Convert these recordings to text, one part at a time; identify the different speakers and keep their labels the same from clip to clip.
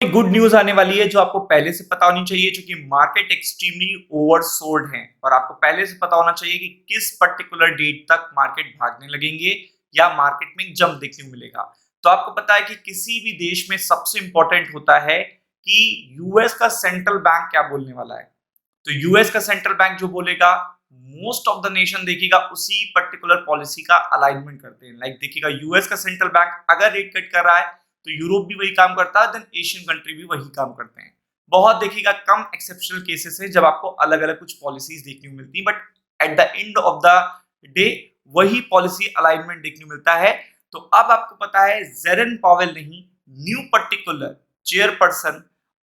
Speaker 1: Good news आने वाली है जो आपको पहले से पता होनी चाहिए, क्योंकि मार्केट एक्सट्रीमली ओवरसोल्ड है और आपको पहले से पता होना चाहिए कि किस पर्टिकुलर डेट तक मार्केट भागने लगेंगे या मार्केट में जंप देखने को मिलेगा। तो आपको पता है कि किसी भी देश में सबसे इंपॉर्टेंट होता है कि यूएस का सेंट्रल बैंक क्या बोलने वाला है। तो यूएस का सेंट्रल बैंक जो बोलेगा, मोस्ट ऑफ द नेशन देखिएगा उसी पर्टिकुलर पॉलिसी का अलाइनमेंट करते हैं। लाइक देखिएगा, यूएस का सेंट्रल बैंक अगर रेट कट कर रहा है तो यूरोप भी वही काम करता है, देन एशियन कंट्री भी वही काम करते हैं। बहुत देखिएगा कम एक्सेप्शनल केसेस है जब आपको अलग अलग कुछ पॉलिसीज देखने को मिलती है, but at the end of the day वही पॉलिसी अलाइनमेंट देखने को मिलता है। तो अब आपको पता है जेरन पावेल नहीं, न्यू पर्टिकुलर चेयरपर्सन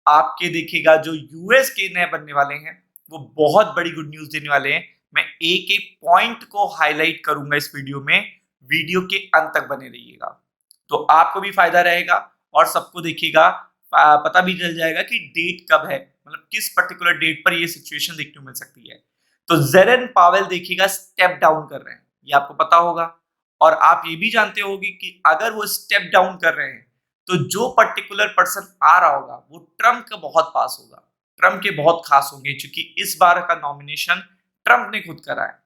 Speaker 1: आपके देखिएगा जो यूएस के नए बनने वाले हैं, वो बहुत बड़ी गुड न्यूज देने वाले हैं। मैं एक एक पॉइंट को हाईलाइट करूंगा इस वीडियो में, वीडियो के अंत तक बने रहिएगा तो आपको भी फायदा रहेगा और सबको देखिएगा पता भी चल जाएगा कि डेट कब है, मतलब किस पर्टिकुलर डेट पर ये सिचुएशन देखने को मिल सकती है। तो जेरन पावेल देखिएगा स्टेप डाउन कर रहे हैं, ये आपको पता होगा। और आप ये भी जानते होंगे कि अगर वो स्टेप डाउन कर रहे हैं तो जो पर्टिकुलर पर्सन आ रहा होगा वो ट्रम्प का बहुत पास होगा, ट्रम्प के बहुत खास होंगे, क्योंकि इस बार का नॉमिनेशन ट्रम्प ने खुद करा है।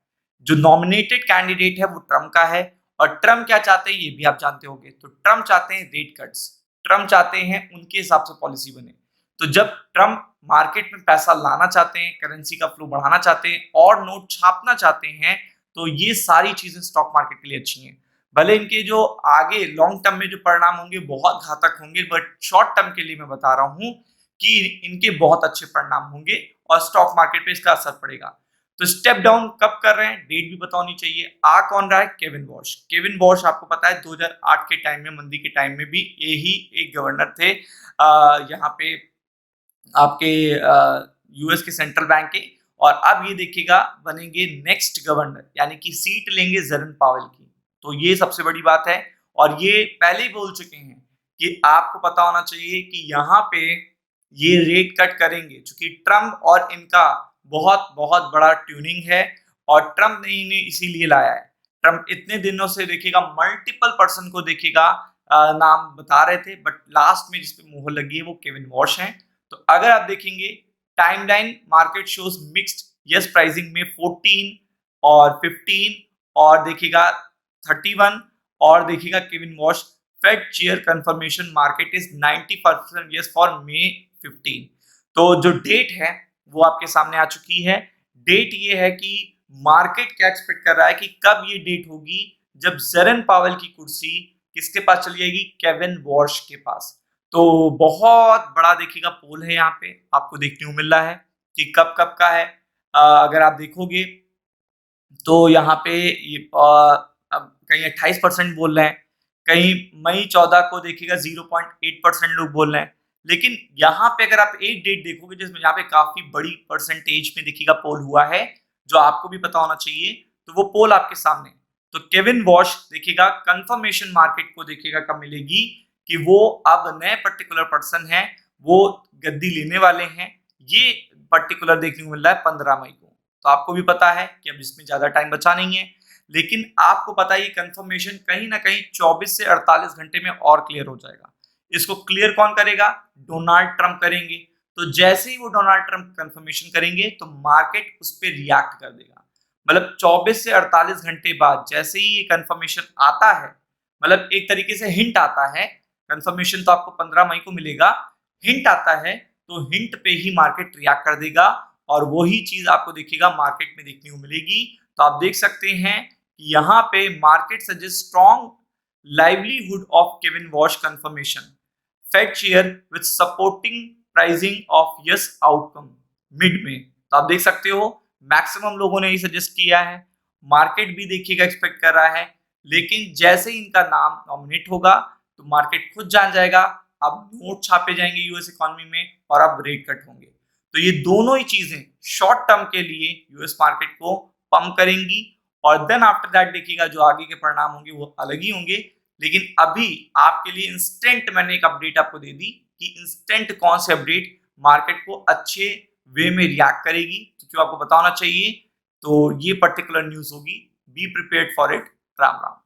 Speaker 1: जो नॉमिनेटेड कैंडिडेट है वो ट्रम्प का है। और ट्रम्प क्या चाहते हैं ये भी आप जानते होंगे। तो ट्रम्प चाहते हैं रेट कट्स, ट्रम्प चाहते हैं उनके हिसाब से पॉलिसी बने। तो जब ट्रम्प मार्केट में पैसा लाना चाहते हैं, करेंसी का फ्लो बढ़ाना चाहते हैं और नोट छापना चाहते हैं, तो ये सारी चीजें स्टॉक मार्केट के लिए अच्छी हैं। भले इनके जो आगे लॉन्ग टर्म में जो परिणाम होंगे बहुत घातक होंगे, बट शॉर्ट टर्म के लिए मैं बता रहा हूं कि इनके बहुत अच्छे परिणाम होंगे और स्टॉक मार्केट पे इसका असर पड़ेगा। तो स्टेप डाउन कब कर रहे हैं, डेट भी पता होनी चाहिए। आ कौन रहा है? Kevin wash. केविन वॉश आपको पता है 2008 के टाइम में, मंदी के टाइम में भी यही एक गवर्नर थे यहाँ पे आपके यूएस के सेंट्रल बैंक के। और अब ये देखिएगा बनेंगे नेक्स्ट गवर्नर, यानी कि सीट लेंगे जेरन पावेल की। तो ये सबसे बड़ी बात है। और ये पहले ही बोल चुके हैं कि आपको पता होना चाहिए कि यहाँ पे ये रेट कट करेंगे, क्योंकि ट्रम्प और इनका बहुत बहुत बड़ा ट्यूनिंग है और ट्रम्प ने इन्हें इसीलिए लाया है। ट्रम्प इतने दिनों से देखिएगा मल्टीपल पर्सन को देखिएगा नाम बता रहे थे, बट लास्ट में जिसपे मोहर लगी है वो केविन वॉश है। तो अगर आप देखेंगे timeline, market shows mixed, yes pricing में 14 और 15 और देखिएगा 31 और देखिएगा Kevin Warsh Fed chair confirmation market is 90% yes for May 15। तो जो डेट है वो आपके सामने आ चुकी है। डेट ये है कि मार्केट क्या एक्सपेक्ट कर रहा है कि कब ये डेट होगी जब जेरन पावेल की कुर्सी किसके पास चली जाएगी? केविन वॉश के पास। तो बहुत बड़ा देखिएगा पोल है यहाँ पे आपको देखने को मिल रहा है कि कब कब का है। अगर आप देखोगे तो यहाँ पे ये अब कहीं 28% बोल रहे हैं, कहीं मई 14 को देखिएगा 0.8% लोग बोल रहे हैं। लेकिन यहाँ पे अगर आप एक डेट देखोगे जिसमें यहाँ पे काफी बड़ी परसेंटेज में देखिएगा पोल हुआ है, जो आपको भी पता होना चाहिए, तो वो पोल आपके सामने। तो केविन वॉश देखिएगा कंफर्मेशन मार्केट को देखिएगा कब मिलेगी कि वो अब नए पर्टिकुलर पर्सन है, वो गद्दी लेने वाले हैं। ये पर्टिकुलर देखने को मिल रहा है 15 मई को। तो आपको भी पता है कि अब इसमें ज्यादा टाइम बचा नहीं है, लेकिन आपको पता है ये कंफर्मेशन कहीं ना कहीं 24 से 48 घंटे में और क्लियर हो जाएगा। इसको क्लियर कौन करेगा? डोनाल्ड ट्रंप करेंगे। तो जैसे ही वो डोनाल्ड ट्रंप कंफर्मेशन करेंगे तो मार्केट उस पर रिएक्ट कर देगा। मतलब 24 से 48 घंटे बाद जैसे ही ये कंफर्मेशन आता है, मतलब एक तरीके से हिंट आता है, कंफर्मेशन तो आपको 15 मई को मिलेगा, हिंट आता है तो हिंट पे ही मार्केट रिएक्ट कर देगा और वही चीज आपको देखिएगा मार्केट में देखने को मिलेगी। तो आप देख सकते हैं कि यहाँ पे market suggest strong livelihood of Kevin Warsh confirmation, Fed share with supporting pricing of yes outcome mid में। तो आप देख सकते हो मैक्सिमम लोगों ने ही सजेस्ट किया है, मार्केट भी देखिएगा एक्सपेक्ट कर रहा है। लेकिन जैसे ही इनका नाम नॉमिनेट होगा तो मार्केट खुद जान जाएगा, अब नोट छापे जाएंगे यूएस इकोनॉमी में और अब रेट कट होंगे। तो ये दोनों ही चीजें शॉर्ट टर्म के लिए यूएस मार्केट को पंप करेंगी और देन आफ्टर दैट देखिएगा जो आगे के परिणाम होंगे वो अलग ही होंगे। लेकिन अभी आपके लिए इंस्टेंट मैंने एक अपडेट आपको दे दी कि इंस्टेंट कौन सी अपडेट मार्केट को अच्छे वे में रिएक्ट करेगी, तो क्यों आपको पता होना चाहिए। तो ये पर्टिकुलर न्यूज होगी, be prepared for it. Ram Ram.